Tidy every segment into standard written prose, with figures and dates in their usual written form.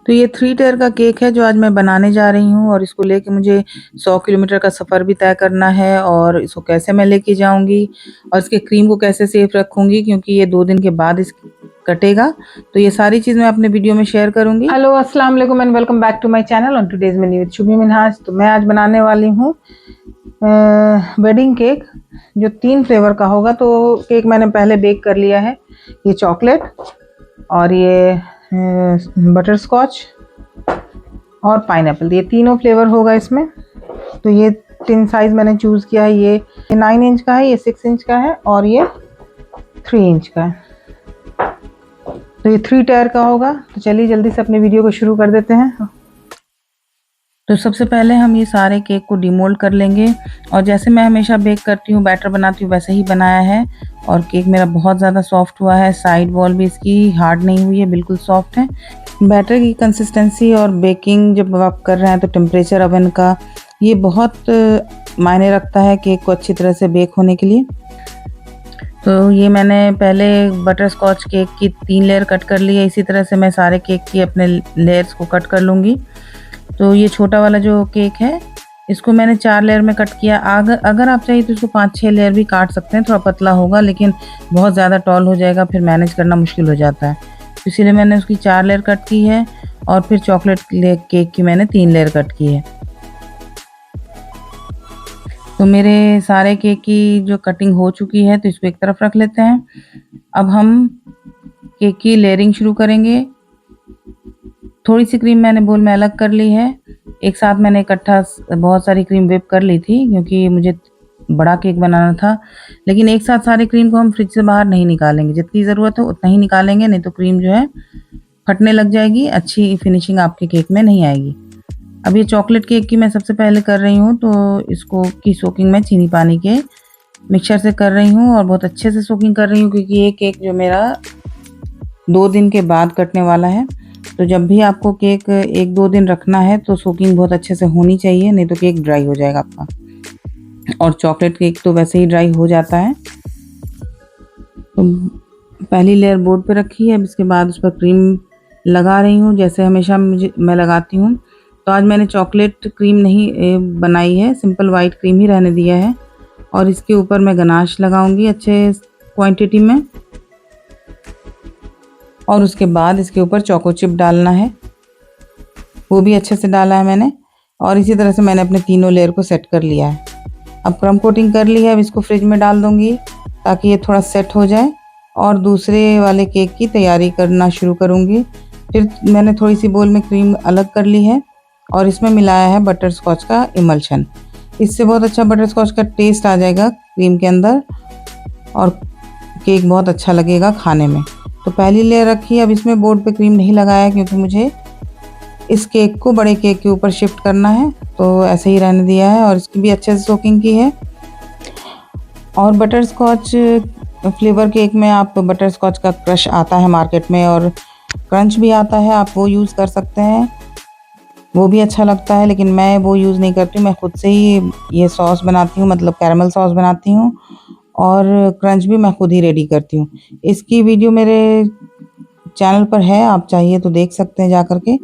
तो ये 3 टायर का केक है जो आज मैं बनाने जा रही हूँ और इसको लेके मुझे 100 किलोमीटर का सफ़र भी तय करना है और इसको कैसे मैं लेके जाऊँगी और इसके क्रीम को कैसे सेफ रखूँगी क्योंकि ये 2 दिन के बाद इस कटेगा। तो ये सारी चीज़ मैं अपने वीडियो में शेयर करूँगी। हेलो, अस्सलाम वालेकुम and welcome back to my channel on today's menu with Shubhi Minhaj. तो मैं आज बनाने वाली हूँ वेडिंग केक जो 3 फ्लेवर का होगा। तो केक मैंने पहले बेक कर लिया है। ये चॉकलेट और ये बटर स्कॉच और पाइनएप्पल, ये तीनों फ्लेवर होगा इसमें। तो ये 3 साइज़ मैंने चूज़ किया है। ये 9 इंच का है, ये 6 इंच का है और ये 3 इंच का है। तो ये 3 टायर का होगा। तो चलिए जल्दी से अपने वीडियो को शुरू कर देते हैं। तो सबसे पहले हम ये सारे केक को डिमोल्ड कर लेंगे और जैसे मैं हमेशा बेक करती हूँ, बैटर बनाती हूँ, वैसे ही बनाया है और केक मेरा बहुत ज़्यादा सॉफ्ट हुआ है। साइड वॉल भी इसकी हार्ड नहीं हुई है, बिल्कुल सॉफ्ट है। बैटर की कंसिस्टेंसी और बेकिंग जब आप कर रहे हैं तो टेम्परेचर ओवन का ये बहुत मायने रखता है केक को अच्छी तरह से बेक होने के लिए। तो ये मैंने पहले बटर स्कॉच केक की 3 लेयर कट कर ली है। इसी तरह से मैं सारे केक की अपने लेयर्स को कट कर लूँगी। तो ये छोटा वाला जो केक है इसको मैंने 4 लेयर में कट किया। अगर आप चाहिए तो इसको 5-6 लेयर भी काट सकते हैं, थोड़ा पतला होगा लेकिन बहुत ज़्यादा टॉल हो जाएगा, फिर मैनेज करना मुश्किल हो जाता है। तो इसीलिए मैंने उसकी 4 लेयर कट की है और फिर चॉकलेट केक की मैंने 3 लेयर कट की है। तो मेरे सारे केक की जो कटिंग हो चुकी है तो इसको एक तरफ रख लेते हैं। अब हम केक की लेयरिंग शुरू करेंगे। थोड़ी सी क्रीम मैंने बोल में अलग कर ली है। एक साथ मैंने इकट्ठा बहुत सारी क्रीम व्हिप कर ली थी क्योंकि मुझे बड़ा केक बनाना था। लेकिन एक साथ सारी क्रीम को हम फ्रिज से बाहर नहीं निकालेंगे, जितनी ज़रूरत है उतना ही निकालेंगे, नहीं तो क्रीम जो है फटने लग जाएगी, अच्छी फिनिशिंग आपके केक में नहीं आएगी। अब ये चॉकलेट केक की मैं सबसे पहले कर रही हूँ, तो इसको की सोकिंग मैं चीनी पानी के मिक्सचर से कर रही हूँ और बहुत अच्छे से सोकिंग कर रही हूँ क्योंकि ये केक जो मेरा 2 दिन के बाद कटने वाला है। तो जब भी आपको केक 1-2 दिन रखना है तो सोकिंग बहुत अच्छे से होनी चाहिए, नहीं तो केक ड्राई हो जाएगा आपका। और चॉकलेट केक तो वैसे ही ड्राई हो जाता है। तो पहली लेयर बोर्ड पे रखी है। अब इसके बाद उस पर क्रीम लगा रही हूँ जैसे हमेशा मैं लगाती हूँ। तो आज मैंने चॉकलेट क्रीम नहीं बनाई है, सिंपल वाइट क्रीम ही रहने दिया है और इसके ऊपर मैं गनाश लगाऊंगी अच्छे क्वांटिटी में और उसके बाद इसके ऊपर चोको चिप डालना है, वो भी अच्छे से डाला है मैंने। और इसी तरह से मैंने अपने तीनों लेयर को सेट कर लिया है। अब क्रम कोटिंग कर ली है। अब इसको फ्रिज में डाल दूंगी ताकि ये थोड़ा सेट हो जाए और दूसरे वाले केक की तैयारी करना शुरू करूंगी। फिर मैंने थोड़ी सी बोल में क्रीम अलग कर ली है और इसमें मिलाया है बटर स्कॉच का इमल्शन। इससे बहुत अच्छा बटर स्कॉच का टेस्ट आ जाएगा क्रीम के अंदर और केक बहुत अच्छा लगेगा खाने में। तो पहली लेयर रखी है। अब इसमें बोर्ड पे क्रीम नहीं लगाया क्योंकि मुझे इस केक को बड़े केक के ऊपर शिफ्ट करना है, तो ऐसे ही रहने दिया है और इसकी भी अच्छे से सोकिंग की है। और बटर स्कॉच फ्लेवर केक में आप बटर स्कॉच का क्रश आता है मार्केट में और क्रंच भी आता है, आप वो यूज़ कर सकते हैं, वो भी अच्छा लगता है। लेकिन मैं वो यूज़ नहीं करती, मैं खुद से ही ये सॉस बनाती हूँ, मतलब कैरमल सॉस बनाती हूँ और क्रंच भी मैं खुद ही रेडी करती हूँ। इसकी वीडियो मेरे चैनल पर है, आप चाहिए तो देख सकते हैं जा कर के।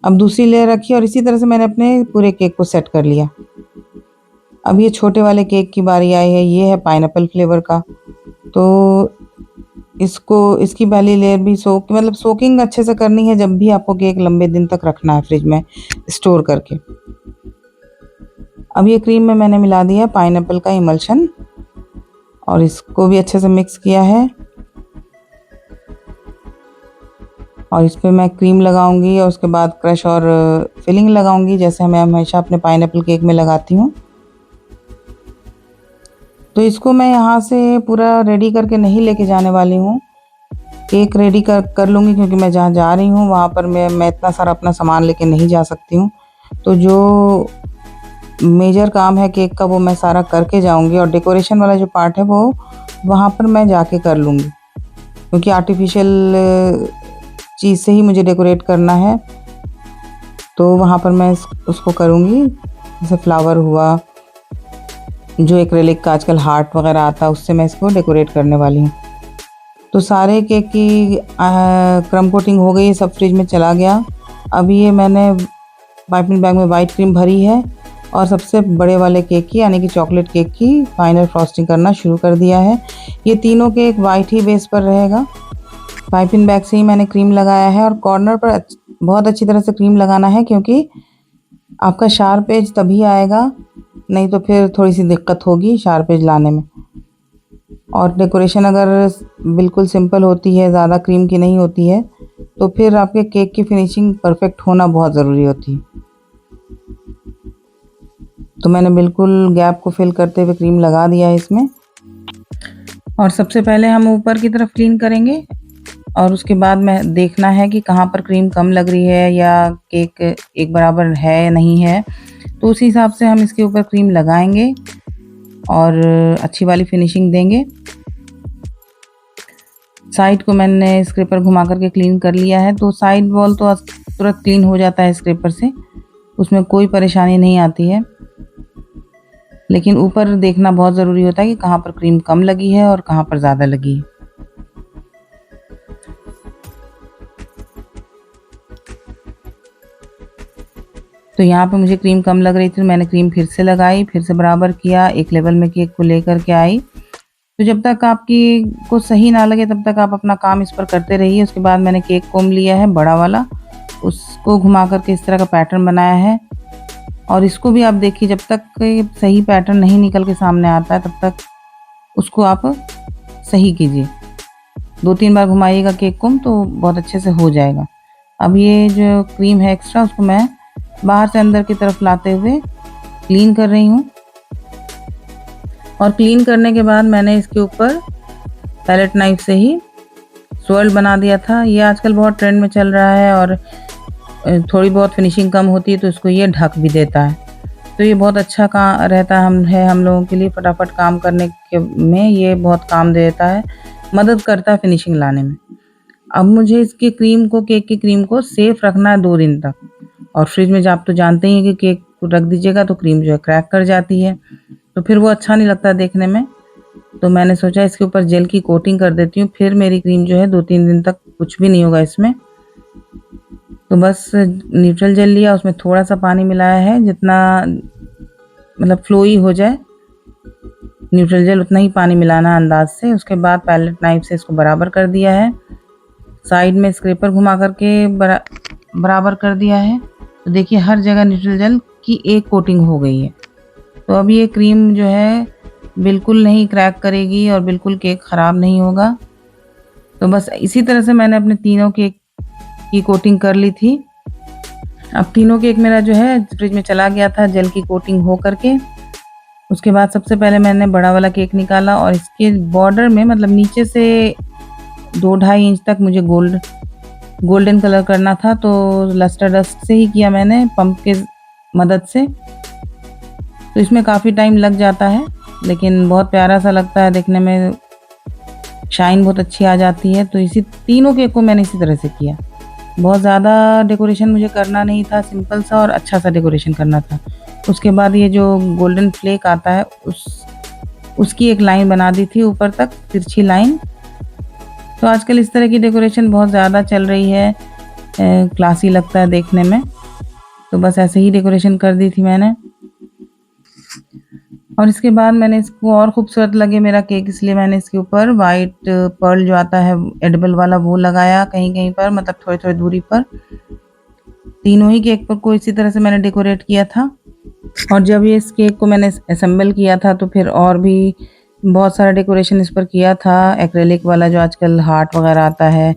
अब दूसरी लेयर रखी और इसी तरह से मैंने अपने पूरे केक को सेट कर लिया। अब ये छोटे वाले केक की बारी आई है। ये है पाइनएप्पल फ्लेवर का। तो इसकी पहली लेयर भी सोकिंग अच्छे से करनी है जब भी आपको केक लंबे दिन तक रखना है फ्रिज में स्टोर करके। अब ये क्रीम में मैंने मिला दिया पाइनएप्पल का इमल्शन और इसको भी अच्छे से मिक्स किया है और इस पर मैं क्रीम लगाऊंगी और उसके बाद क्रश और फिलिंग लगाऊंगी जैसे मैं हमेशा अपने पाइनएप्पल केक में लगाती हूँ। तो इसको मैं यहाँ से पूरा रेडी करके नहीं लेके जाने वाली हूँ, केक रेडी कर लूँगी क्योंकि मैं जहाँ जा रही हूँ वहाँ पर मैं इतना सारा अपना सामान लेके नहीं जा सकती हूँ। तो जो मेजर काम है केक का वो मैं सारा करके जाऊँगी और डेकोरेशन वाला जो पार्ट है वो वहाँ पर मैं जाके कर लूँगी क्योंकि आर्टिफिशियल चीज़ से ही मुझे डेकोरेट करना है। तो वहाँ पर मैं उसको करूँगी, जैसे फ्लावर हुआ, जो एक्रेलिक का आजकल हार्ट वगैरह आता है उससे मैं इसको डेकोरेट करने वाली हूँ। तो सारे केक की क्रम कोटिंग हो गई, सब फ्रिज में चला गया। अब ये मैंने पाइपिंग बैग में वाइट क्रीम भरी है और सबसे बड़े वाले केक की यानी कि चॉकलेट केक की फाइनल फ्रॉस्टिंग करना शुरू कर दिया है। ये तीनों केक वाइट ही बेस पर रहेगा। पाइपिंग बैग से ही मैंने क्रीम लगाया है और कॉर्नर पर बहुत अच्छी तरह से क्रीम लगाना है, क्योंकि आपका शार्प एज तभी आएगा, नहीं तो फिर थोड़ी सी दिक्कत होगी शार्प एज लाने में। और डेकोरेशन अगर बिल्कुल सिंपल होती है, ज़्यादा क्रीम की नहीं होती है, तो फिर आपके केक की फिनिशिंग परफेक्ट होना बहुत ज़रूरी होती है। तो मैंने बिल्कुल गैप को फिल करते हुए क्रीम लगा दिया है इसमें। और सबसे पहले हम ऊपर की तरफ क्लीन करेंगे और उसके बाद में देखना है कि कहाँ पर क्रीम कम लग रही है या केक एक बराबर है या नहीं है, तो उसी हिसाब से हम इसके ऊपर क्रीम लगाएंगे और अच्छी वाली फिनिशिंग देंगे। साइड को मैंने स्क्रैपर घुमा करके क्लीन कर लिया है, तो साइड वॉल तो तुरंत क्लीन हो जाता है स्क्रैपर से, उसमें कोई परेशानी नहीं आती है। लेकिन ऊपर देखना बहुत ज़रूरी होता है कि कहाँ पर क्रीम कम लगी है और कहाँ पर ज़्यादा लगी है। तो यहाँ पे मुझे क्रीम कम लग रही थी, तो मैंने क्रीम फिर से लगाई, फिर से बराबर किया, एक लेवल में केक को लेकर के आई। तो जब तक आपकी को सही ना लगे तब तक आप अपना काम इस पर करते रहिए। उसके बाद मैंने केक कोम लिया है बड़ा वाला, उसको घुमा करके इस तरह का पैटर्न बनाया है। और इसको भी आप देखिए, जब तक सही पैटर्न नहीं निकल के सामने आता है तब तक उसको आप सही कीजिए। 2-3 बार घुमाइएगा केक को तो बहुत अच्छे से हो जाएगा। अब ये जो क्रीम है एक्स्ट्रा, उसको मैं बाहर से अंदर की तरफ लाते हुए क्लीन कर रही हूँ। और क्लीन करने के बाद मैंने इसके ऊपर पैलेट नाइफ से ही स्वर्ल बना दिया था। ये आजकल बहुत ट्रेंड में चल रहा है और थोड़ी बहुत फिनिशिंग कम होती है तो इसको ये ढक भी देता है। तो ये बहुत अच्छा रहता है हम लोगों के लिए, फटाफट काम करने के में ये बहुत काम देता है, मदद करता है फिनिशिंग लाने में। अब मुझे इसकी क्रीम को, केक की क्रीम को सेफ रखना है 2 दिन तक। और फ्रिज में आप तो जानते ही हैं कि केक को रख दीजिएगा तो क्रीम जो है क्रैक कर जाती है, तो फिर वो अच्छा नहीं लगता देखने में। तो मैंने सोचा इसके ऊपर जेल की कोटिंग कर देती हूँ, फिर मेरी क्रीम जो है 2-3 दिन तक कुछ भी नहीं होगा इसमें। तो बस न्यूट्रल जेल लिया, उसमें थोड़ा सा पानी मिलाया है, जितना मतलब फ्लोई हो जाए न्यूट्रल जेल उतना ही पानी मिलाना अंदाज से। उसके बाद पैलेट नाइफ से इसको बराबर कर दिया है, साइड में स्क्रैपर घुमा करके बराबर कर दिया है। तो देखिए हर जगह न्यूट्रल जेल की एक कोटिंग हो गई है। तो अब ये क्रीम जो है बिल्कुल नहीं क्रैक करेगी और बिल्कुल केक ख़राब नहीं होगा। तो बस इसी तरह से मैंने अपने तीनों केक की कोटिंग कर ली थी। अब तीनों केक मेरा जो है फ्रिज में चला गया था जेल की कोटिंग हो करके। उसके बाद सबसे पहले मैंने बड़ा वाला केक निकाला और इसके बॉर्डर में, मतलब नीचे से 2-2.5 इंच तक मुझे गोल्डन कलर करना था, तो लस्टर डस्ट से ही किया मैंने, पंप के मदद से। तो इसमें काफ़ी टाइम लग जाता है लेकिन बहुत प्यारा सा लगता है देखने में, शाइन बहुत अच्छी आ जाती है। तो इसी तीनों केक को मैंने इसी तरह से किया। बहुत ज़्यादा डेकोरेशन मुझे करना नहीं था, सिंपल सा और अच्छा सा डेकोरेशन करना था। उसके बाद ये जो गोल्डन फ्लेक आता है उसकी एक लाइन बना दी थी ऊपर तक, तिरछी लाइन। तो आजकल इस तरह की डेकोरेशन बहुत ज़्यादा चल रही है, क्लासी लगता है देखने में। तो बस ऐसे ही डेकोरेशन कर दी थी मैंने। और इसके बाद मैंने इसको और खूबसूरत लगे मेरा केक, इसलिए मैंने इसके ऊपर वाइट पर्ल जो आता है एडिबल वाला वो लगाया कहीं कहीं पर, मतलब थोड़ी थोड़ी दूरी पर। तीनों ही केक पर को इसी तरह से मैंने डेकोरेट किया था। और जब ये इस केक को मैंने असेंबल किया था तो फिर और भी बहुत सारा डेकोरेशन इस पर किया था। एक्रेलिक वाला जो आजकल हार्ट वगैरह आता है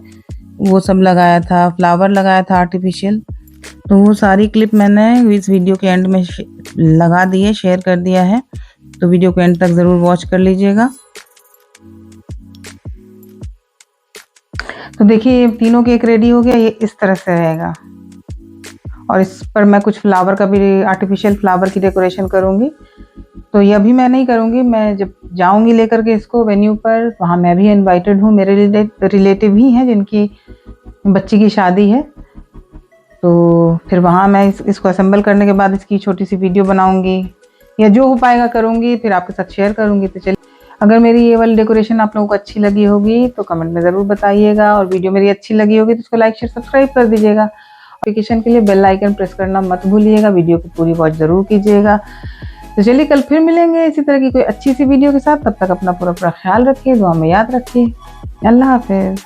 वो सब लगाया था, फ्लावर लगाया था आर्टिफिशियल। तो वो सारी क्लिप मैंने इस वीडियो के एंड में लगा दी है, शेयर कर दिया है। तो वीडियो को एंड तक ज़रूर वॉच कर लीजिएगा। तो देखिए ये तीनों केक रेडी हो गया, ये इस तरह से रहेगा। और इस पर मैं कुछ फ्लावर का भी, आर्टिफिशियल फ्लावर की डेकोरेशन करूँगी। तो ये अभी मैं नहीं करूँगी, मैं जब जाऊँगी लेकर के इसको वेन्यू पर, वहाँ मैं भी इनवाइटेड हूँ, मेरे रिलेटिव ही हैं जिनकी बच्ची की शादी है। तो फिर वहाँ मैं इसको असेंबल करने के बाद इसकी छोटी सी वीडियो बनाऊँगी, या जो हो पाएगा करूँगी, फिर आपके साथ शेयर करूँगी। तो चलिए, अगर मेरी ये वाली डेकोरेशन आप लोगों को अच्छी लगी होगी तो कमेंट में ज़रूर बताइएगा, और वीडियो मेरी अच्छी लगी होगी तो इसको लाइक शेयर सब्सक्राइब कर दीजिएगा। नोटिफिकेशन के लिए बेल आइकन प्रेस करना मत भूलिएगा। वीडियो को पूरी वॉच ज़रूर कीजिएगा। तो चलिए कल फिर मिलेंगे इसी तरह की कोई अच्छी सी वीडियो के साथ। तब तक अपना पूरा ख्याल रखिए, दुआ में याद रखिए। अल्लाह हाफिज़।